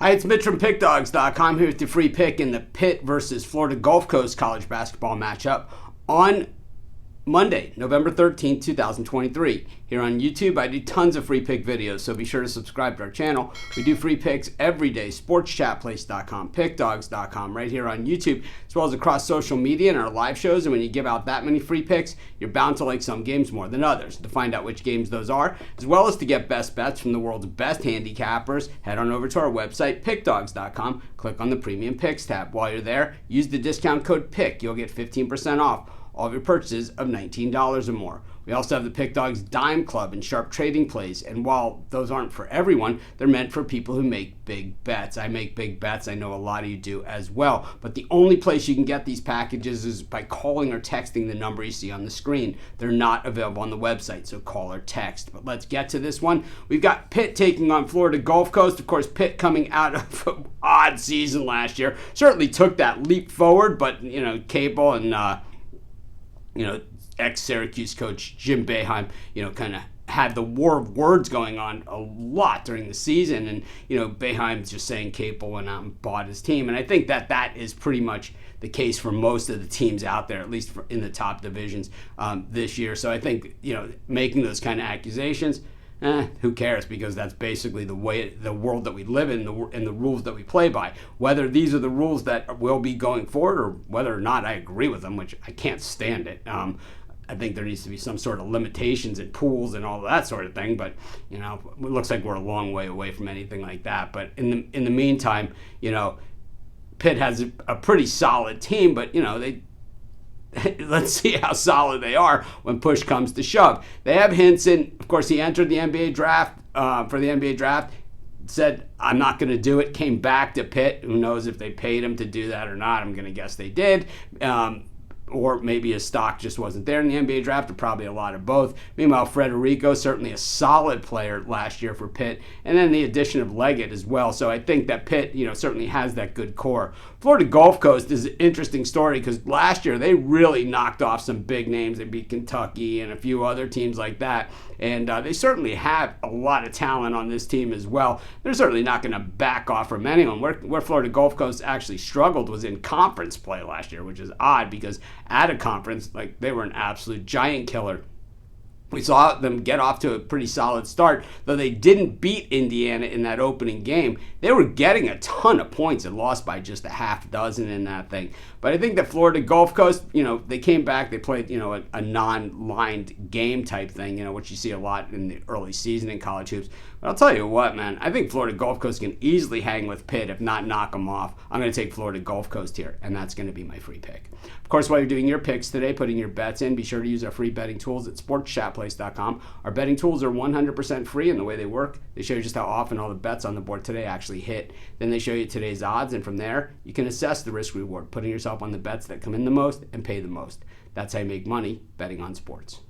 Hi, it's Mitch from Pickdawgz.com here with your free pick in the Pitt versus Florida Gulf Coast college basketball matchup on Monday, November 13th, 2023. Here on YouTube, I do tons of free pick videos, so be sure to subscribe to our channel. We do free picks every day, sportschatplace.com, pickdawgz.com, right here on YouTube, as well as across social media and our live shows. And when you give out that many free picks, you're bound to like some games more than others. To find out which games those are, as well as to get best bets from the world's best handicappers, head on over to our website, pickdawgz.com, click on the Premium Picks tab. While you're there, use the discount code PICK. You'll get 15% off all of your purchases of $19 or more. We also have the Pick Dawgz Dime Club and sharp trading plays, and while those aren't for everyone, they're meant for people who make big bets. I make big bets. I know a lot of you do as well, but the only place you can get these packages is by calling or texting the number you see on the screen. They're not available on the website, so call or text. But let's get to this one. We've got Pitt taking on Florida Gulf Coast. Of course, Pitt coming out of an odd season last year certainly took that leap forward, but Cable and ex-Syracuse coach Jim Boeheim, kind of had the war of words going on a lot during the season. And, Boeheim's just saying Capel went out and bought his team. And I think that is pretty much the case for most of the teams out there, at least in the top divisions this year. So I think, making those kind of accusations, who cares? Because that's basically the world that we live in, and the rules that we play by. Whether these are the rules that will be going forward, or whether or not I agree with them, which I can't stand it. I think there needs to be some sort of limitations in pools and all of that sort of thing. But it looks like we're a long way away from anything like that. But in the meantime, Pitt has a pretty solid team, but they. Let's see how solid they are when push comes to shove. They have Hinson. Of course, he entered the NBA draft for the NBA draft, said, I'm not going to do it, came back to Pitt. Who knows if they paid him to do that or not? I'm going to guess they did. Or maybe his stock just wasn't there in the NBA draft, or probably a lot of both. Meanwhile, Federico, certainly a solid player last year for Pitt, and then the addition of Leggett as well. So I think that Pitt, certainly has that good core. Florida Gulf Coast is an interesting story because last year they really knocked off some big names. They beat Kentucky and a few other teams like that, and they certainly have a lot of talent on this team as well. They're certainly not going to back off from anyone. Where Florida Gulf Coast actually struggled was in conference play last year, which is odd because at a conference, they were an absolute giant killer. We saw them get off to a pretty solid start, though they didn't beat Indiana in that opening game. They were getting a ton of points and lost by just a half dozen in that thing. But I think that Florida Gulf Coast, they came back, they played, a non-lined game type thing, which you see a lot in the early season in college hoops. But I'll tell you what, man, I think Florida Gulf Coast can easily hang with Pitt, if not knock them off. I'm going to take Florida Gulf Coast here, and that's going to be my free pick. Of course, while you're doing your picks today, putting your bets in, be sure to use our free betting tools at sportschatplace.com. Our betting tools are 100% free, and the way they work, they show you just how often all the bets on the board today actually hit. Then they show you today's odds, and from there, you can assess the risk-reward, putting yourself on the bets that come in the most and pay the most. That's how you make money betting on sports.